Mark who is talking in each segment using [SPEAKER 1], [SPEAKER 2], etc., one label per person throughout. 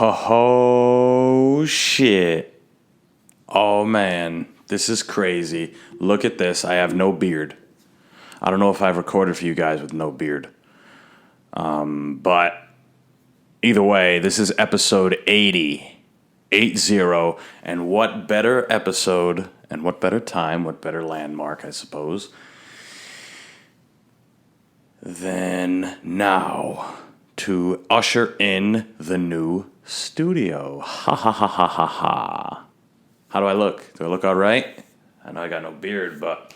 [SPEAKER 1] Oh, shit. Oh, man. This is crazy. Look at this. I have no beard. I don't know if I've recorded for you guys with no beard. But either way, this is episode 80. 80. And what better episode and what better time, what better landmark, I suppose, than now to usher in the new studio. Ha ha ha ha ha ha. How do I look? Do I look all right? I know I got no beard, but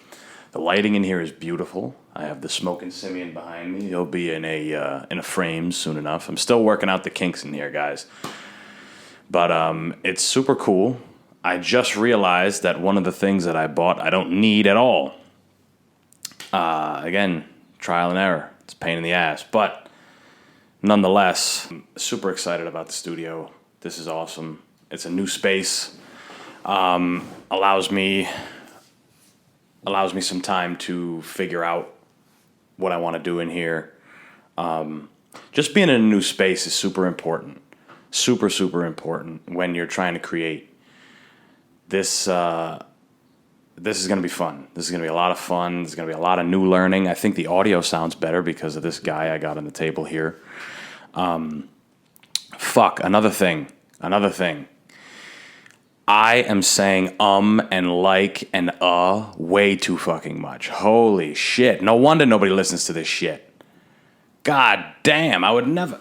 [SPEAKER 1] the lighting in here is beautiful. I have the smoking Simian behind me. He'll be in a frame soon enough. I'm still working out the kinks in here, guys. But it's super cool. I just realized that one of the things that I bought I don't need at all. Again, trial and error. It's a pain in the ass. But nonetheless, I'm super excited about the studio. This is awesome. It's a new space. Allows me some time to figure out what I want to do in here. Just being in a new space is super important. Super, super important when you're trying to create. This is going to be fun. This is going to be a lot of fun. There's going to be a lot of new learning. I think the audio sounds better because of this guy I got on the table here. Another thing. I am saying and like and way too fucking much. Holy shit. No wonder nobody listens to this shit. God damn, I would never...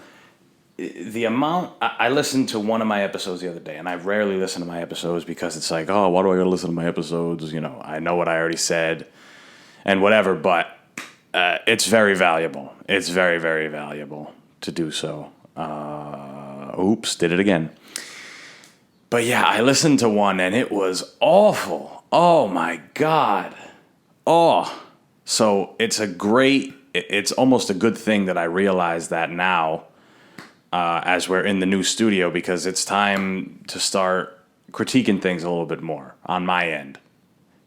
[SPEAKER 1] The amount... I listened to one of my episodes the other day, and I rarely listen to my episodes because it's like, oh, why do I gotta listen to my episodes? You know, I know what I already said and whatever, but it's very valuable. It's very, very valuable to do so. Oops, did it again. But yeah, I listened to one and it was awful. Oh my God. Oh. So it's almost a good thing that I realize that now as we're in the new studio, because it's time to start critiquing things a little bit more on my end.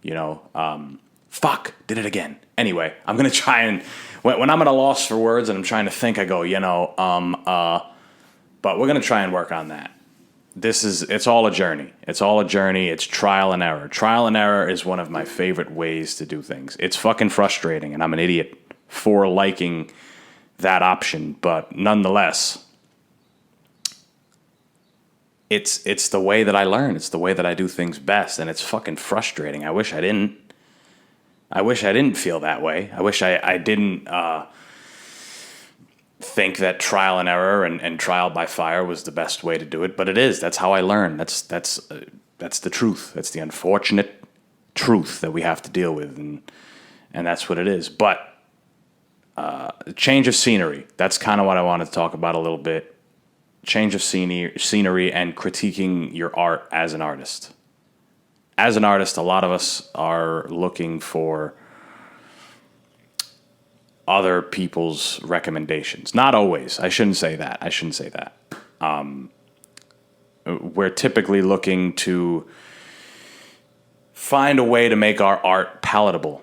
[SPEAKER 1] You know, did it again. Anyway, I'm going to try and, when I'm at a loss for words and I'm trying to think, I go, but we're going to try and work on that. It's all a journey. It's all a journey. It's trial and error. Trial and error is one of my favorite ways to do things. It's fucking frustrating, and I'm an idiot for liking that option. But nonetheless, it's the way that I learn. It's the way that I do things best, and it's fucking frustrating. I wish I didn't feel that way. I wish I didn't... think that trial and error and trial by fire was the best way to do it, but it is. That's how I learn. That's the truth. That's the unfortunate truth that we have to deal with, and that's what it is. But change of scenery. That's kind of what I wanted to talk about a little bit. Change of scenery and critiquing your art as an artist. As an artist, a lot of us are looking for other people's recommendations. Not always. I shouldn't say that. We're typically looking to find a way to make our art palatable,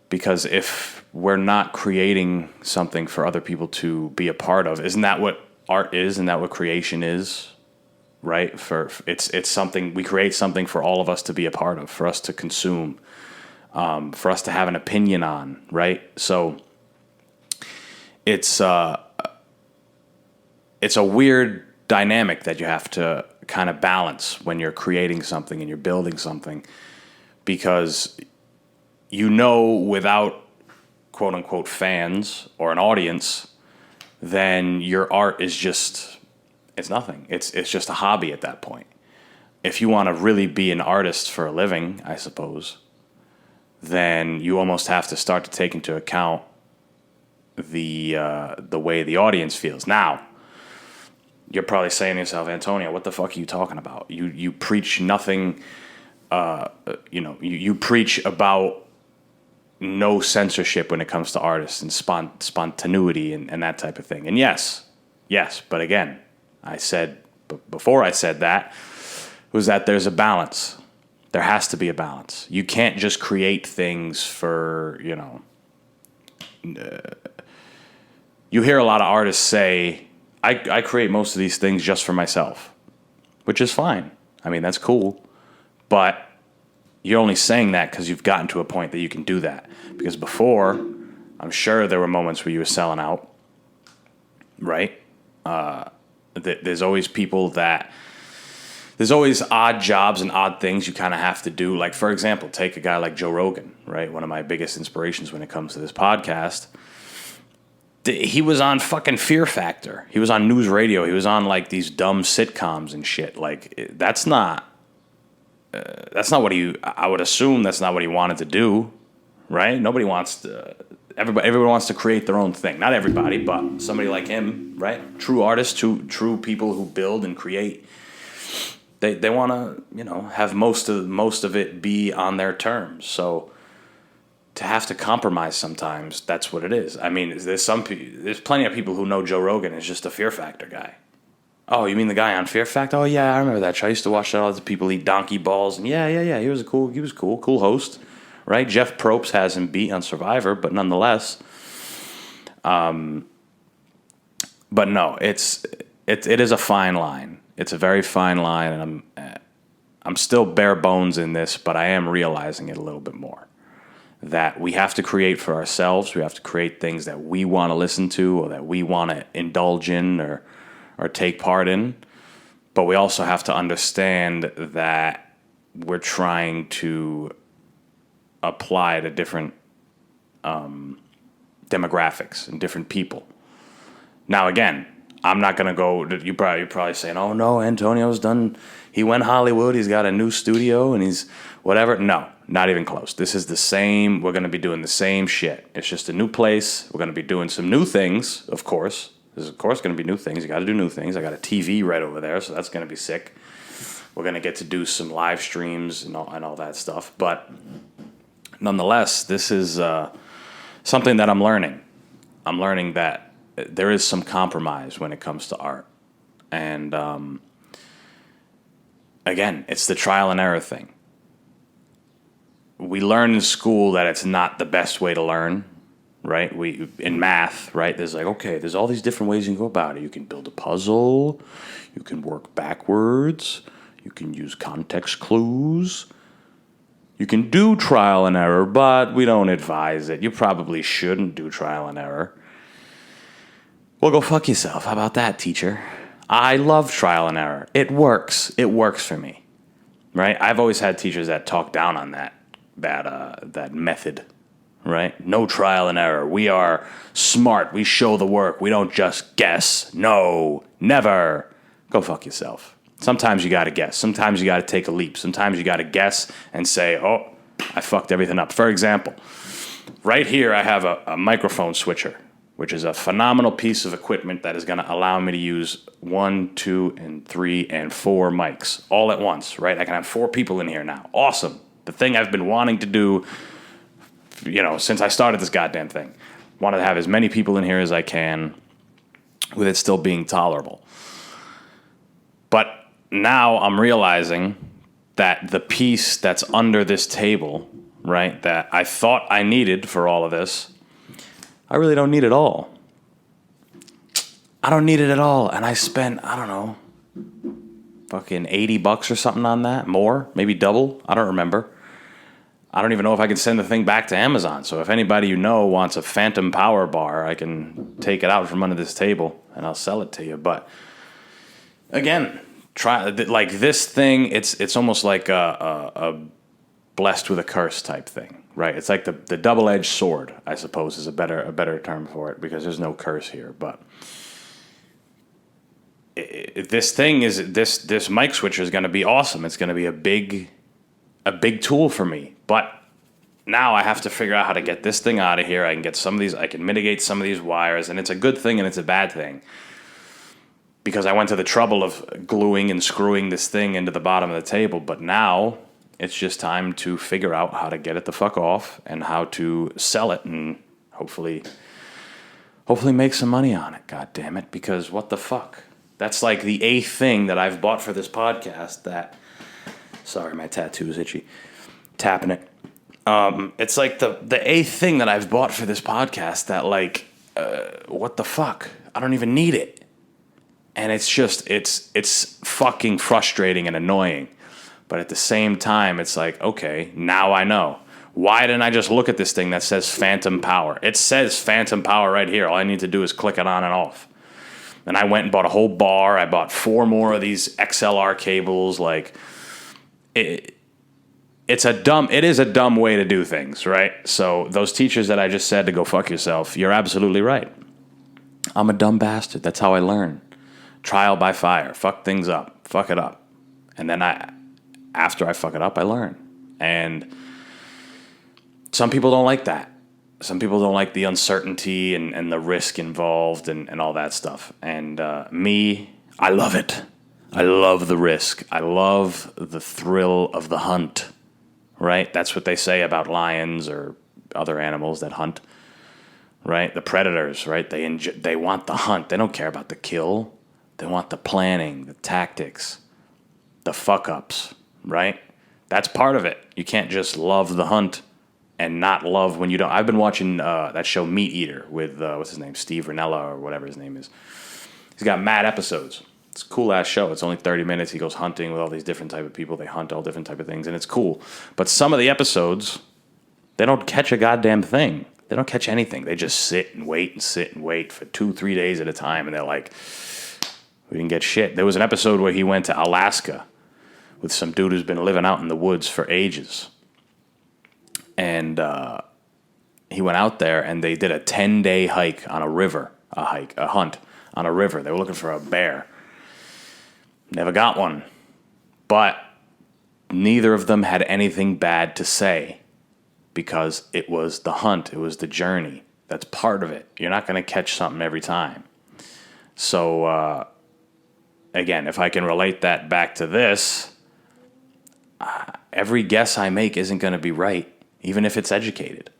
[SPEAKER 1] because if we're not creating something for other people to be a part of, isn't that what art is? Isn't that what creation is? Right? It's something, we create something for all of us to be a part of, for us to consume, for us to have an opinion on, right? So it's a weird dynamic that you have to kind of balance when you're creating something and you're building something, because without quote unquote fans or an audience, then your art is it's nothing. It's just a hobby at that point. If you want to really be an artist for a living, I suppose, then you almost have to start to take into account the way the audience feels. Now, you're probably saying to yourself, Antonio, what the fuck are you talking about? You preach nothing. You preach about no censorship when it comes to artists and spontaneity and that type of thing. And yes, but again, I said before I said that was that there's a balance. There has to be a balance. You can't just create things for you hear a lot of artists say, I create most of these things just for myself. which is fine. I mean, that's cool. But you're only saying that because you've gotten to a point that you can do that. Because before, I'm sure there were moments where you were selling out, right? There's always there's always odd jobs and odd things you kind of have to do. Like, for example, take a guy like Joe Rogan, right? One of my biggest inspirations when it comes to this podcast. He was on fucking Fear Factor. He was on news radio. He was on like these dumb sitcoms and shit. Like, that's not what I would assume that's not what he wanted to do, right? Nobody wants to, everybody wants to create their own thing. Not everybody, but somebody like him, right? True artists, true people who build and create. They want to, have most of it be on their terms. So to have to compromise sometimes, that's what it is. I mean, there's plenty of people who know Joe Rogan is just a Fear Factor guy. Oh, you mean the guy on Fear Factor? Oh yeah, I remember that show. I used to watch that. All the people eat donkey balls, and yeah. He was cool host, right? Jeff Probst has him beat on Survivor, but nonetheless, but no, it is a fine line. It's a very fine line, and I'm still bare bones in this, but I am realizing it a little bit more. That we have to create for ourselves. We have to create things that we want to listen to or that we want to indulge in or take part in. But we also have to understand that we're trying to apply to different demographics and different people. Now, again, I'm not going to go... You're probably saying, oh, no, Antonio's done... He went Hollywood, he's got a new studio, and he's whatever. No, not even close. This is the same. We're going to be doing the same shit. It's just a new place. We're going to be doing some new things, of course. There's, of course, going to be new things. You got to do new things. I got a TV right over there, so that's going to be sick. We're going to get to do some live streams and all that stuff. But nonetheless, this is something that I'm learning. I'm learning that there is some compromise when it comes to art. And... again, it's the trial and error thing. We learn in school that it's not the best way to learn, right? In math, right? There's like, okay, there's all these different ways you can go about it. You can build a puzzle. You can work backwards. You can use context clues. You can do trial and error, but we don't advise it. You probably shouldn't do trial and error. Well, go fuck yourself. How about that, teacher? I love trial and error. It works. It works for me, right? I've always had teachers that talk down on that method, right? No trial and error. We are smart. We show the work. We don't just guess. No, never. Go fuck yourself. Sometimes you got to guess. Sometimes you got to take a leap. Sometimes you got to guess and say, oh, I fucked everything up. For example, right here I have a microphone switcher, which is a phenomenal piece of equipment that is going to allow me to use 1, 2, and 3, and 4 mics all at once, right? I can have 4 people in here now. Awesome. The thing I've been wanting to do, since I started this goddamn thing. Wanted to have as many people in here as I can with it still being tolerable. But now I'm realizing that the piece that's under this table, right, that I thought I needed for all of this, I really don't need it all. I don't need it at all. And I spent, I don't know, fucking $80 or something on that. More, maybe double. I don't remember. I don't even know if I can send the thing back to Amazon. So if anybody you know wants a phantom power bar, I can take it out from under this table and I'll sell it to you. But again, try like this thing. It's almost like a blessed with a curse type thing. Right, it's like the double-edged sword, I suppose, is a better term for it because there's no curse here. But this thing is this mic switcher is going to be awesome. It's going to be a big tool for me. But now I have to figure out how to get this thing out of here. I can mitigate some of these wires, and it's a good thing and it's a bad thing because I went to the trouble of gluing and screwing this thing into the bottom of the table. But now it's just time to figure out how to get it the fuck off and how to sell it and hopefully make some money on it, god damn it, because what the fuck? That's like the 8th thing that I've bought for this podcast that... Sorry, my tattoo is itchy. Tapping it. It's like the 8th thing that I've bought for this podcast that, like, what the fuck? I don't even need it. And it's fucking frustrating and annoying. But at the same time, it's like, okay, now I know. Why didn't I just look at this thing that says phantom power? It says phantom power right here. All I need to do is click it on and off. And I went and bought a whole bar. I bought 4 more of these XLR cables. Like, it is a dumb way to do things, right? So those teachers that I just said to go fuck yourself, you're absolutely right. I'm a dumb bastard. That's how I learn. Trial by fire. Fuck things up. Fuck it up. And then after I fuck it up, I learn. And some people don't like that. Some people don't like the uncertainty and the risk involved and all that stuff. And me, I love it. I love the risk. I love the thrill of the hunt, right? That's what they say about lions or other animals that hunt, right? The predators, right? They want the hunt. They don't care about the kill. They want the planning, the tactics, the fuck-ups, right? That's part of it. You can't just love the hunt and not love when you don't. I've been watching that show Meat Eater with, what's his name, Steve Rinella or whatever his name is. He's got mad episodes. It's a cool-ass show. It's only 30 minutes. He goes hunting with all these different type of people. They hunt all different type of things, and it's cool. But some of the episodes, they don't catch a goddamn thing. They don't catch anything. They just sit and wait for 2-3 days at a time, and they're like, we didn't get shit. There was an episode where he went to Alaska with some dude who's been living out in the woods for ages. And he went out there, and they did a 10-day hike on a river, a hunt on a river. They were looking for a bear. Never got one. But neither of them had anything bad to say because it was the hunt. It was the journey. That's part of it. You're not going to catch something every time. So, again, if I can relate that back to this, every guess I make isn't going to be right, even if it's educated.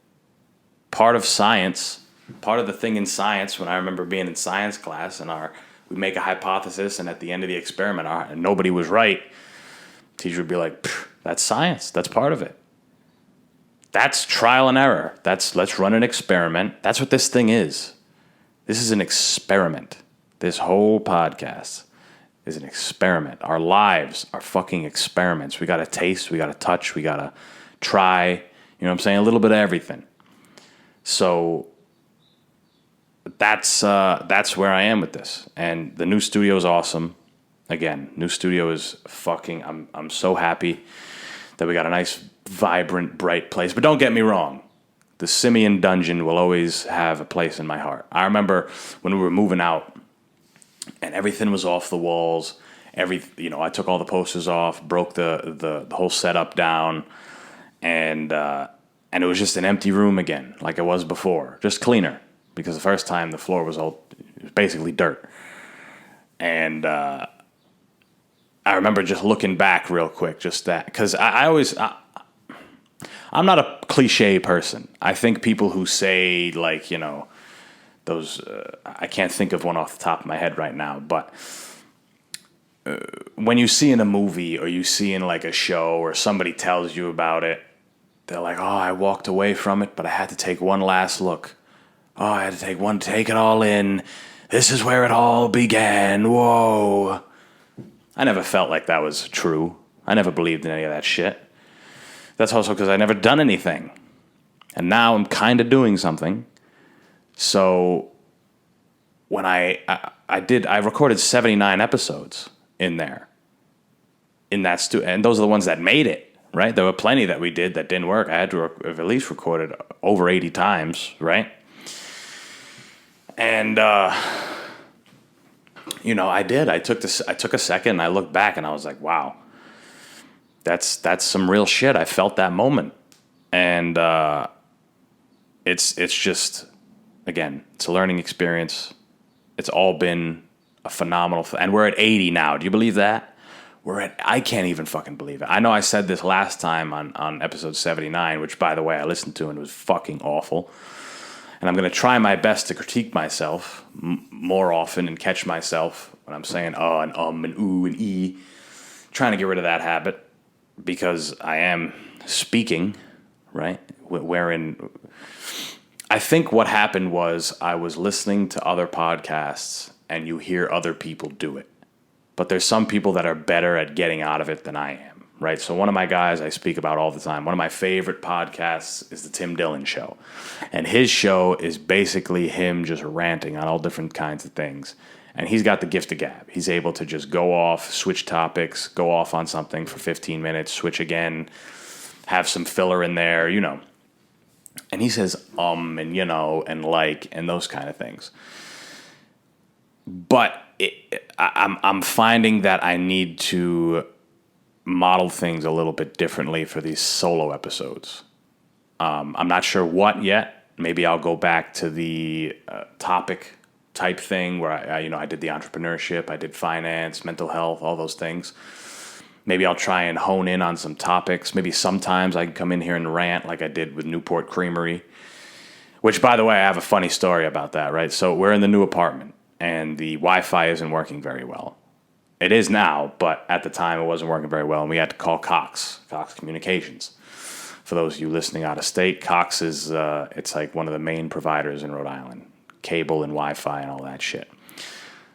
[SPEAKER 1] Part of science, part of the thing in science, when I remember being in science class and we'd make a hypothesis, and at the end of the experiment, and nobody was right, teacher would be like, that's science. That's part of it. That's trial and error. Let's run an experiment. That's what this thing is. This is an experiment. This whole podcast is an experiment. Our lives are fucking experiments. We got to taste. We got to touch. We got to try. You know what I'm saying? A little bit of everything. So that's where I am with this. And the new studio is awesome. Again, new studio is fucking. I'm so happy that we got a nice, vibrant, bright place. But don't get me wrong. The Simian dungeon will always have a place in my heart. I remember when we were moving out and everything was off the walls. I took all the posters off, broke the whole setup down, and it was just an empty room again, like it was before, just cleaner. Because the first time the floor was basically dirt. And I remember just looking back real quick, just that. Because I'm not a cliche person. I think people who say, like, those, I can't think of one off the top of my head right now, but when you see in a movie or you see in like a show or somebody tells you about it, they're like, oh, I walked away from it, but I had to take one last look. Oh, I had to take it all in. This is where it all began. Whoa. I never felt like that was true. I never believed in any of that shit. That's also because I never done anything. And now I'm kind of doing something. So when I recorded 79 episodes in there. In that and those are the ones that made it, right? There were plenty that we did that didn't work. I had to have at least recorded over 80 times, right? And I did. I took a second and I looked back and I was like, wow, that's some real shit. I felt that moment. And it's just, again, it's a learning experience. It's all been a phenomenal and we're at 80 now. Do you believe that? I can't even fucking believe it. I know I said this last time on episode 79, which, by the way, I listened to and it was fucking awful. And I'm going to try my best to critique myself more often and catch myself when I'm saying and and ooh and ee. Trying to get rid of that habit because I am speaking, right? I think what happened was I was listening to other podcasts and you hear other people do it. But there's some people that are better at getting out of it than I am, right? So one of my guys I speak about all the time, one of my favorite podcasts is the Tim Dillon Show. And his show is basically him just ranting on all different kinds of things. And he's got the gift of gab. He's able to just go off, switch topics, go off on something for 15 minutes, switch again, have some filler in there, you know. And he says, and, you know, and like, and those kind of things. But I'm finding that I need to model things a little bit differently for these solo episodes. I'm not sure what yet. Maybe I'll go back to the topic type thing where I did the entrepreneurship, I did finance, mental health, all those things. Maybe I'll try and hone in on some topics. Maybe sometimes I can come in here and rant like I did with Newport Creamery, which, by the way, I have a funny story about that, right? So we're in the new apartment, and the Wi-Fi isn't working very well. It is now, but at the time it wasn't working very well, and we had to call Cox Communications. For those of you listening out of state, Cox is it's like one of the main providers in Rhode Island, cable and Wi-Fi and all that shit.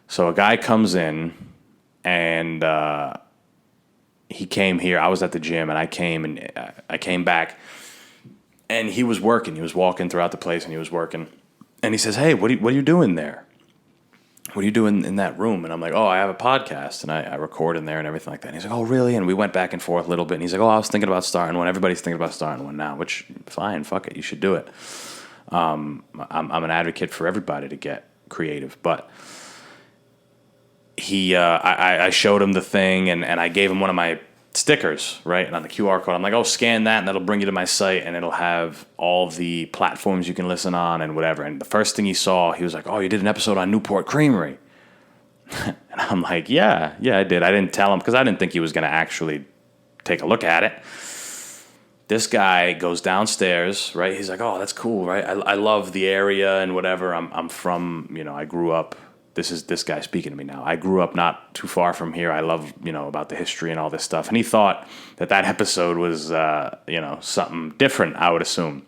[SPEAKER 1] So a guy comes in, and he came here. I was at the gym, and I came back, and he was working. He was walking throughout the place, and he was working. And he says, "Hey, what are you doing there? What are you doing in that room?" And I'm like, "Oh, I have a podcast, and I record in there and everything like that." And he's like, "Oh, really?" And we went back and forth a little bit. And he's like, "Oh, I was thinking about starting one. Everybody's thinking about starting one now," which, fine, fuck it. You should do it. I'm an advocate for everybody to get creative. But I showed him the thing, and I gave him one of my stickers, right? And on the QR code, I'm like, "Oh, scan that, and that'll bring you to my site, and it'll have all the platforms you can listen on and whatever." And the first thing he saw, he was like, "Oh, you did an episode on Newport Creamery." And I'm like, yeah, I did. I didn't tell him because I didn't think he was going to actually take a look at it. This guy goes downstairs, right? He's like, "Oh, that's cool, right? I love the area and whatever. I'm from, I grew up." This is this guy speaking to me now. "I grew up not too far from here. I love, about the history and all this stuff." And he thought that episode was, something different, I would assume.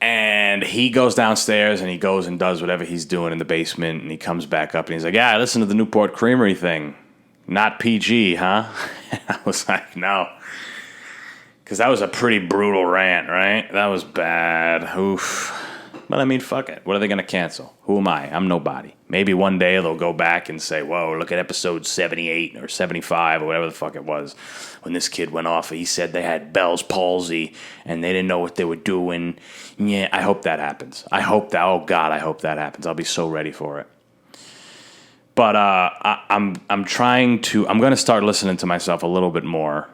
[SPEAKER 1] And he goes downstairs and he goes and does whatever he's doing in the basement. And he comes back up and he's like, "Yeah, I listened to the Newport Creamery thing. Not PG, huh?" And I was like, no. Because that was a pretty brutal rant, right? That was bad. Oof. But I mean, fuck it. What are they going to cancel? Who am I? I'm nobody. Maybe one day they'll go back and say, "Whoa, look at episode 78 or 75 or whatever the fuck it was. When this kid went off, he said they had Bell's palsy and they didn't know what they were doing." Yeah, I hope that happens. Oh God, I hope that happens. I'll be so ready for it. But I'm going to start listening to myself a little bit more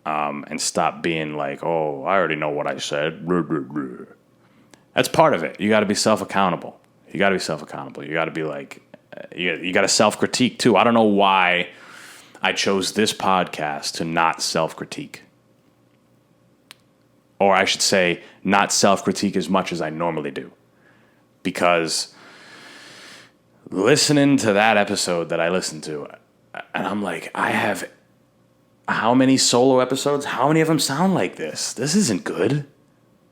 [SPEAKER 1] and stop being like, "Oh, I already know what I said." That's part of it. You got to be self-accountable. You got to be like, you got to self-critique too. I don't know why I chose this podcast to not self-critique. Or I should say, not self-critique as much as I normally do. Because listening to that episode that I listened to, and I'm like, I have how many solo episodes? How many of them sound like this? This isn't good.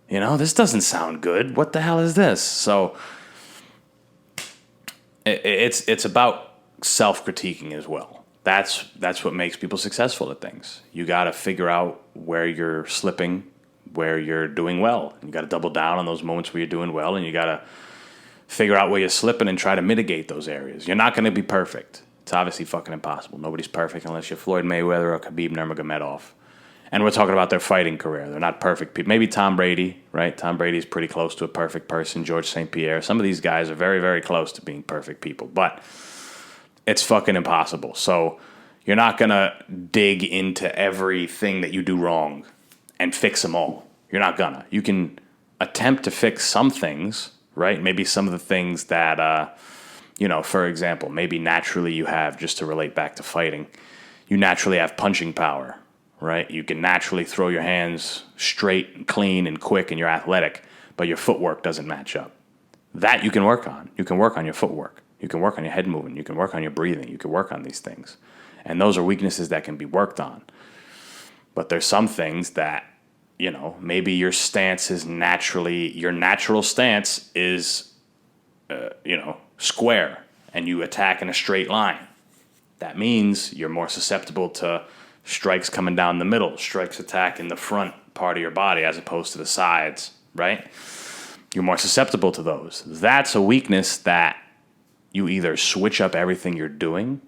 [SPEAKER 1] This doesn't sound good. What the hell is this? So it's about self-critiquing as well. That's what makes people successful at things. You got to figure out where you're slipping, where you're doing well. You got to double down on those moments where you're doing well, and you got to figure out where you're slipping and try to mitigate those areas. You're not going to be perfect. It's obviously fucking impossible. Nobody's perfect unless you're Floyd Mayweather or Khabib Nurmagomedov. And we're talking about their fighting career. They're not perfect people. Maybe Tom Brady, right? Tom Brady's pretty close to a perfect person. George St. Pierre. Some of these guys are very, very close to being perfect people. But it's fucking impossible. So you're not going to dig into everything that you do wrong and fix them all. You're not going to. You can attempt to fix some things, right? Maybe some of the things that, for example, maybe naturally you have, just to relate back to fighting, you naturally have punching power. Right? You can naturally throw your hands straight and clean and quick and you're athletic, but your footwork doesn't match up. That you can work on. You can work on your footwork. You can work on your head movement. You can work on your breathing. You can work on these things. And those are weaknesses that can be worked on. But there's some things that, maybe your natural stance is, square and you attack in a straight line. That means you're more susceptible to strikes coming down the middle, strikes attack in the front part of your body as opposed to the sides, right? You're more susceptible to those. That's a weakness that you either switch up everything you're doing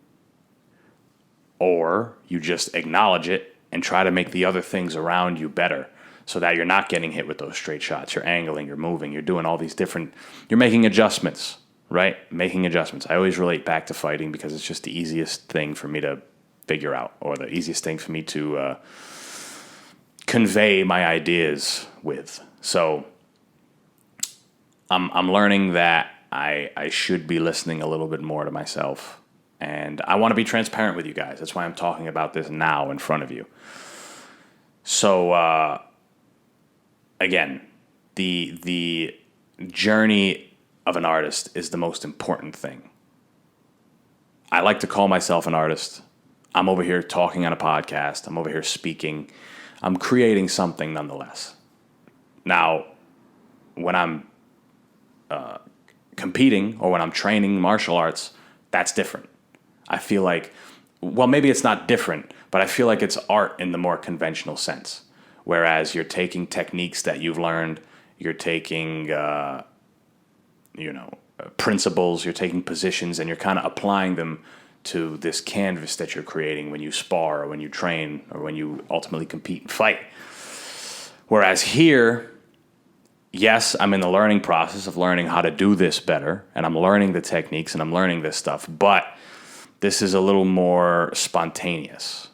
[SPEAKER 1] or you just acknowledge it and try to make the other things around you better so that you're not getting hit with those straight shots. You're angling, you're moving, you're doing all these different, you're making adjustments, right? Making adjustments. I always relate back to fighting because it's just the easiest thing for me to figure out, or the easiest thing for me to convey my ideas with. So I'm learning that I should be listening a little bit more to myself. And I want to be transparent with you guys. That's why I'm talking about this now in front of you. So, again, the journey of an artist is the most important thing. I like to call myself an artist. I'm over here talking on a podcast. I'm over here speaking. I'm creating something nonetheless. Now, when I'm competing or when I'm training martial arts, that's different. I feel like, well, maybe it's not different, but I feel like it's art in the more conventional sense. Whereas you're taking techniques that you've learned, you're taking, principles, you're taking positions, and you're kind of applying them to this canvas that you're creating when you spar or when you train or when you ultimately compete and fight. Whereas here, yes, I'm in the learning process of learning how to do this better, and I'm learning the techniques and I'm learning this stuff, but this is a little more spontaneous,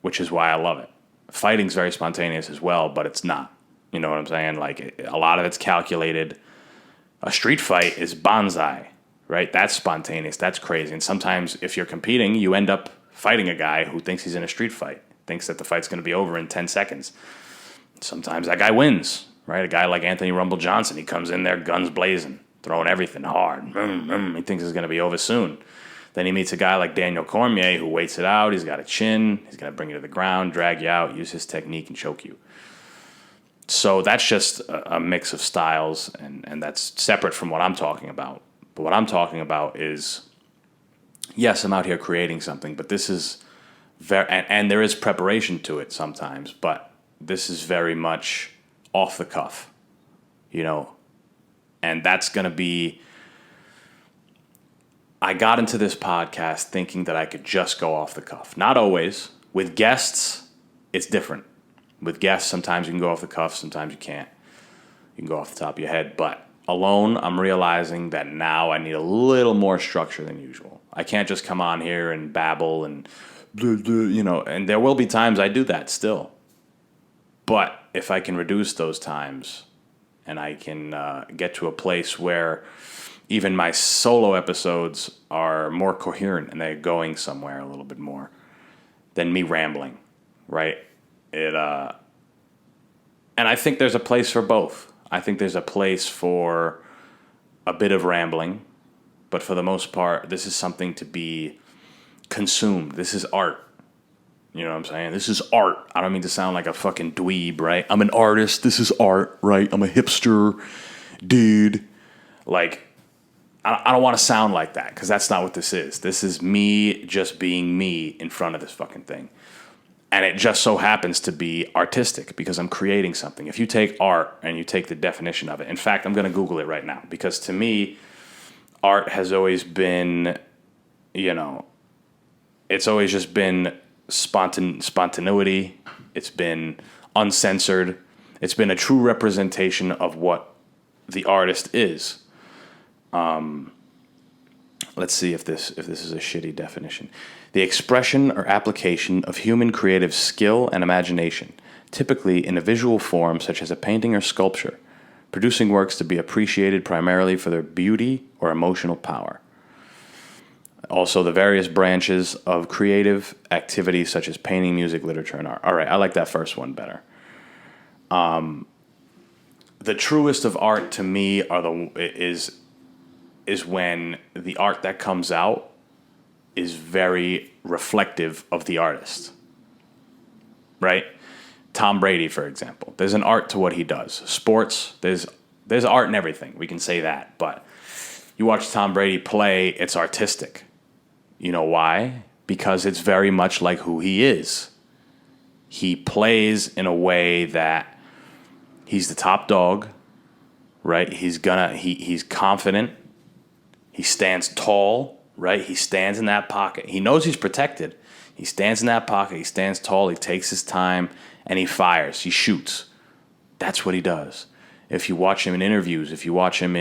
[SPEAKER 1] which is why I love it. Fighting's very spontaneous as well, but it's not. You know what I'm saying? Like, a lot of it's calculated. A street fight is bonsai, right? That's spontaneous. That's crazy. And sometimes if you're competing, you end up fighting a guy who thinks he's in a street fight, thinks that the fight's going to be over in 10 seconds. Sometimes that guy wins, right? A guy like Anthony Rumble Johnson, he comes in there guns blazing, throwing everything hard. He thinks it's going to be over soon. Then he meets a guy like Daniel Cormier who waits it out. He's got a chin. He's going to bring you to the ground, drag you out, use his technique, and choke you. So that's just a mix of styles, and that's separate from what I'm talking about. But what I'm talking about is, yes, I'm out here creating something, but this is very, and there is preparation to it sometimes, but this is very much off the cuff, and that's going to be, I got into this podcast thinking that I could just go off the cuff. Not always. With guests, it's different. With guests, sometimes you can go off the cuff, sometimes you can't. You can go off the top of your head. But alone, I'm realizing that now I need a little more structure than usual. I can't just come on here and babble and, and there will be times I do that still. But if I can reduce those times and I can get to a place where even my solo episodes are more coherent and they're going somewhere a little bit more than me rambling, right? And I think there's a place for both. I think there's a place for a bit of rambling, but for the most part, this is something to be consumed. This is art. You know what I'm saying? This is art. I don't mean to sound like a fucking dweeb, right? I'm an artist. This is art, right? I'm a hipster dude. Like, I don't want to sound like that because that's not what this is. This is me just being me in front of this fucking thing. And it just so happens to be artistic because I'm creating something. If you take art and you take the definition of it, in fact, I'm going to Google it right now because to me, art has always been, it's always just been spontaneity. It's been uncensored. It's been a true representation of what the artist is. Let's see if this is a shitty definition. The expression or application of human creative skill and imagination, typically in a visual form such as a painting or sculpture, producing works to be appreciated primarily for their beauty or emotional power. Also, the various branches of creative activities such as painting, music, literature, and art. All right, I like that first one better. The truest of art to me is when the art that comes out is very reflective of the artist, right? Tom Brady, for example. There's an art to what he does. Sports, there's art in everything. We can say that. But, You watch Tom Brady play, it's artistic. You know why? Because it's very much like who he is. He plays in a way that he's the top dog, right? He's confident. He stands tall, right? He stands in that pocket. He knows he's protected. He stands in that pocket. He stands tall. He takes his time, and he fires. He shoots. That's what he does. If you watch him in interviews, if you watch him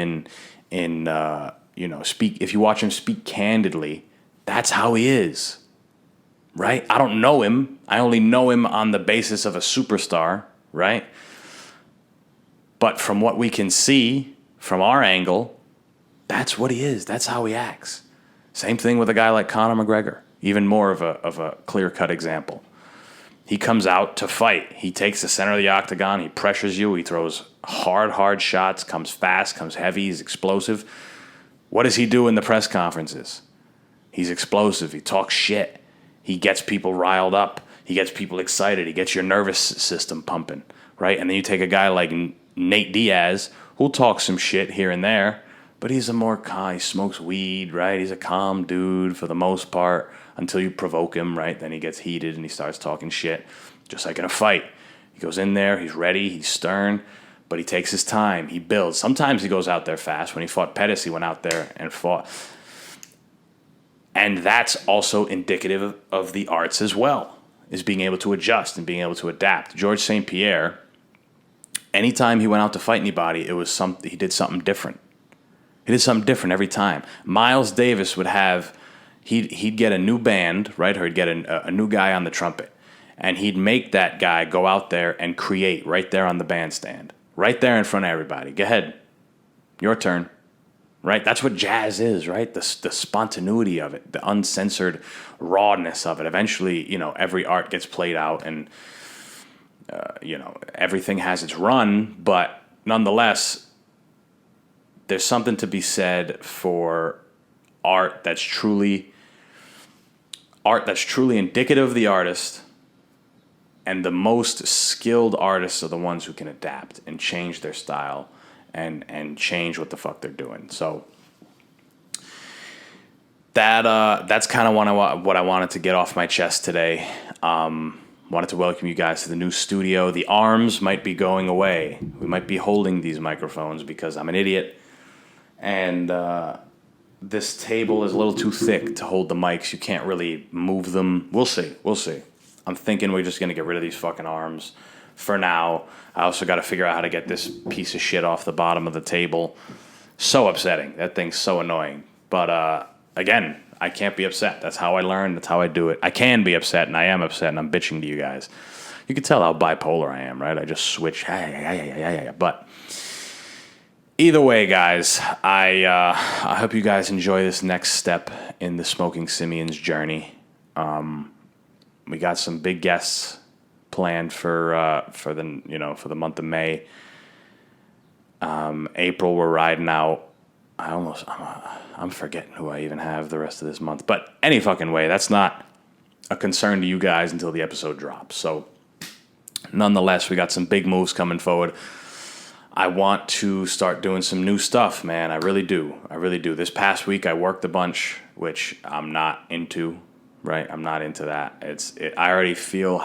[SPEAKER 1] if you watch him speak candidly, that's how he is, right? I don't know him. I only know him on the basis of a superstar, right? But from what we can see from our angle, that's what he is. That's how he acts. Same thing with a guy like Conor McGregor. Even more of a clear-cut example. He comes out to fight. He takes the center of the octagon. He pressures you. He throws hard shots, comes fast, comes heavy. He's explosive. What does he do in the press conferences? He's explosive. He talks shit. He gets people riled up. He gets people excited. He gets your nervous system pumping, right? And then you take a guy like Nate Diaz, who'll talk some shit here and there, but he's a more calm. He smokes weed, right? He's a calm dude for the most part until you provoke him, right? Then he gets heated and he starts talking shit, just like in a fight. He goes in there, he's ready, he's stern, but he takes his time. He builds. Sometimes he goes out there fast. When he fought Pettis, he went out there and fought. And that's also indicative of the arts as well, is being able to adjust and being able to adapt. Georges St. Pierre, anytime he went out to fight anybody, he did something different. He did something different every time. Miles Davis would have, he'd get a new band, right? Or he'd get a new guy on the trumpet. And he'd make that guy go out there and create right there on the bandstand. Right there in front of everybody. Go ahead. Your turn. Right? That's what jazz is, right? The spontaneity of it. The uncensored rawness of it. Eventually, every art gets played out and, everything has its run. But nonetheless, there's something to be said for art that's truly indicative of the artist, and the most skilled artists are the ones who can adapt and change their style and change what the fuck they're doing. So that's kind of what I wanted to get off my chest today. Wanted to welcome you guys to the new studio. The arms might be going away. We might be holding these microphones because I'm an idiot. And this table is a little too thick to hold the mics. You can't really move them. We'll see. I'm thinking we're just going to get rid of these fucking arms for now. I also got to figure out how to get this piece of shit off the bottom of the table. So upsetting. That thing's so annoying. But again, I can't be upset. That's how I learn. That's how I do it. I can be upset, and I am upset, and I'm bitching to you guys. You can tell how bipolar I am, right? I just switch. But either way, guys, I hope you guys enjoy this next step in the Smoking Simian's journey. We got some big guests planned for the month of May. April, we're riding out. I'm forgetting who I even have the rest of this month. But any fucking way, that's not a concern to you guys until the episode drops. So nonetheless, we got some big moves coming forward. I want to start doing some new stuff, man. I really do. This past week, I worked a bunch, which I'm not into, right? I'm not into that. I already feel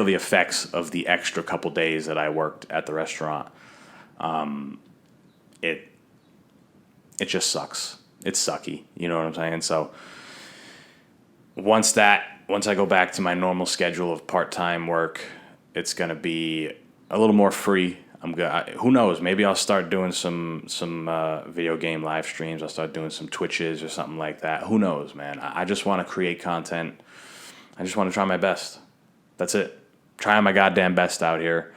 [SPEAKER 1] the effects of the extra couple days that I worked at the restaurant. It just sucks. It's sucky. You know what I'm saying? So once I go back to my normal schedule of part-time work, it's going to be a little more free. Who knows? Maybe I'll start doing some video game live streams. I'll start doing some Twitches or something like that. Who knows, man? I just want to create content. I just want to try my best. That's it. Trying my goddamn best out here.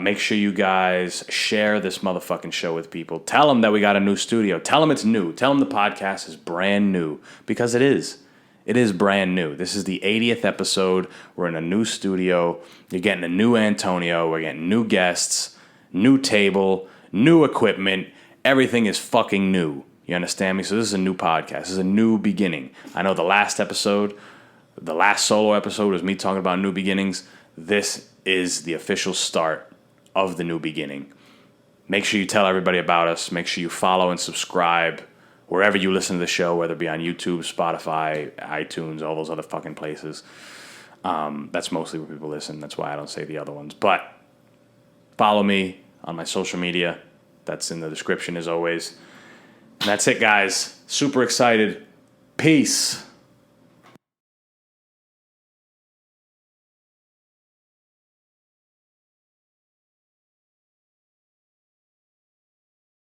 [SPEAKER 1] Make sure you guys share this motherfucking show with people. Tell them that we got a new studio. Tell them it's new. Tell them the podcast is brand new, because it is. It is brand new. This is the 80th episode. We're in a new studio. You're getting a new Antonio. We're getting new guests, new table, new equipment. Everything is fucking new. You understand me? So this is a new podcast. This is a new beginning. I know the last solo episode was me talking about new beginnings. This is the official start of the new beginning. Make sure you tell everybody about us. Make sure you follow and subscribe wherever you listen to the show, whether it be on YouTube, Spotify, iTunes, all those other fucking places. That's mostly where people listen. That's why I don't say the other ones. But follow me on my social media. That's in the description as always. And that's it, guys. Super excited. Peace.